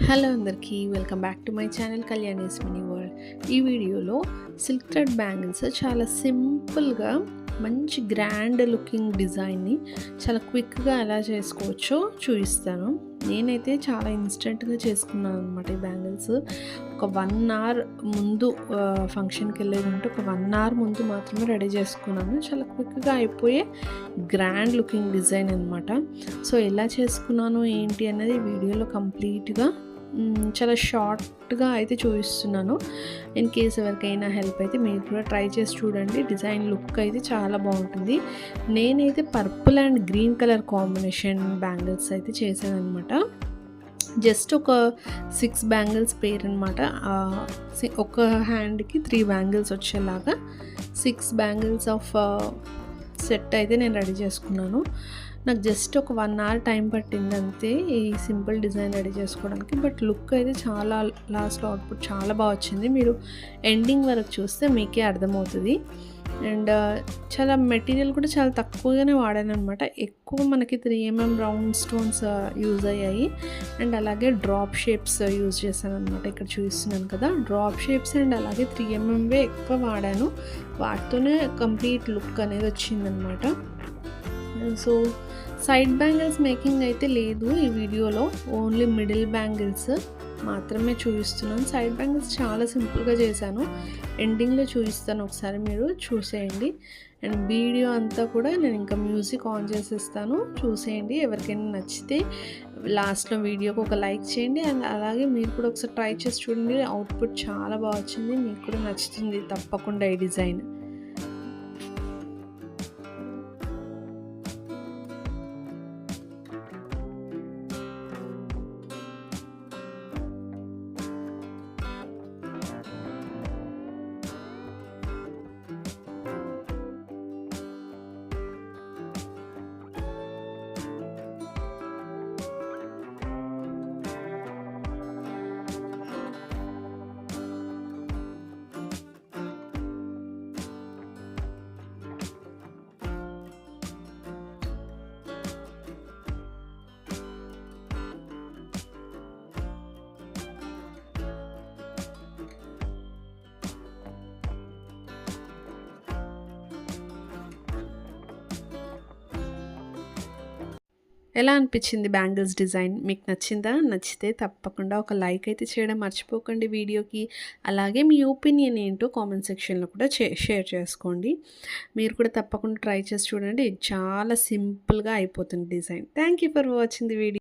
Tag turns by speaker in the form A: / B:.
A: Hello అందరికీ welcome back to my channel Kalyani's mini world. ఈ వీడియోలో సిల్క్ థ్రెడ్ బ్యాంగిల్స్ చాలా సింపుల్గా మంచి గ్రాండ్ లుకింగ్ డిజైన్ని చాలా క్విక్గా ఎలా చేసుకోవచ్చో చూపిస్తాను. నేనైతే చాలా ఇన్స్టెంట్గా చేసుకున్నాను అనమాట. ఈ బ్యాంగిల్స్ ఒక 1 అవర్ ముందు ఫంక్షన్కి వెళ్ళేది ఉంటే ఒక 1 అవర్ ముందు మాత్రమే రెడీ చేసుకున్నాను. చాలా క్విక్గా అయిపోయే గ్రాండ్ లుకింగ్ డిజైన్ అనమాట. సో ఎలా చేసుకున్నాను ఏంటి అనేది వీడియోలో కంప్లీట్గా చాలా షార్ట్గా అయితే చూపిస్తున్నాను. ఇన్ కేస్ ఎవరికైనా హెల్ప్ అయితే మీరు కూడా ట్రై చేసి చూడండి. డిజైన్ లుక్ అయితే చాలా బాగుంటుంది. నేనైతే purple and green colour combination bangles అయితే చేశాను అనమాట. జస్ట్ ఒక 6 బ్యాంగిల్స్ పేర్ అనమాట. ఒక హ్యాండ్కి 3 బ్యాంగిల్స్ వచ్చేలాగా 6 బ్యాంగిల్స్ ఆఫ్ సెట్ అయితే నేను రెడీ చేసుకున్నాను. నాకు జస్ట్ ఒక 1 అవర్ టైం పట్టింది అంతే ఈ సింపుల్ డిజైన్ రెడీ చేసుకోవడానికి. బట్ లుక్ అయితే చాలా లాస్ట్లో అవుట్పుట్ చాలా బాగా వచ్చింది. మీరు ఎండింగ్ వరకు చూస్తే మీకే అర్థమవుతుంది. అండ్ చాలా మెటీరియల్ కూడా చాలా తక్కువగానే వాడాను అనమాట. ఎక్కువ మనకి 3mm రౌండ్ స్టోన్స్ యూజ్ అయ్యాయి. అండ్ అలాగే డ్రాప్ షేప్స్ యూజ్ చేశాను అనమాట. ఇక్కడ చూపిస్తున్నాను కదా, డ్రాప్ షేప్స్ అండ్ అలాగే 3mmవే ఎక్కువ వాడాను. వాటితోనే కంప్లీట్ లుక్ అనేది వచ్చిందనమాట. సో సైడ్ బ్యాంగిల్స్ మేకింగ్ అయితే లేదు ఈ వీడియోలో, ఓన్లీ మిడిల్ బ్యాంగిల్స్ మాత్రమే చూపిస్తున్నాను. సైడ్ బ్యాంగిల్స్ చాలా సింపుల్గా చేశాను. ఎండింగ్లో చూపిస్తాను, ఒకసారి మీరు చూసేయండి. అండ్ వీడియో అంతా కూడా నేను ఇంకా మ్యూజిక్ ఆన్ చేసేస్తాను, చూసేయండి. ఎవరికైనా నచ్చితే లాస్ట్లో వీడియోకి ఒక లైక్ చేయండి. అండ్ అలాగే మీరు కూడా ఒకసారి ట్రై చేసి చూడండి. అవుట్పుట్ చాలా బాగా వచ్చింది, మీకు కూడా నచ్చుతుంది తప్పకుండా ఈ డిజైన్. ఎలా అనిపించింది బ్యాంగిల్స్ డిజైన్? మీకు నచ్చిందా? నచ్చితే తప్పకుండా ఒక లైక్ అయితే చేయడం మర్చిపోకండి వీడియోకి. అలాగే మీ ఒపీనియన్ ఏంటో కామెంట్ సెక్షన్లో కూడా షేర్ చేసుకోండి. మీరు కూడా తప్పకుండా ట్రై చేసి చూడండి. చాలా సింపుల్గా అయిపోతుంది design. Thank you for watching the video.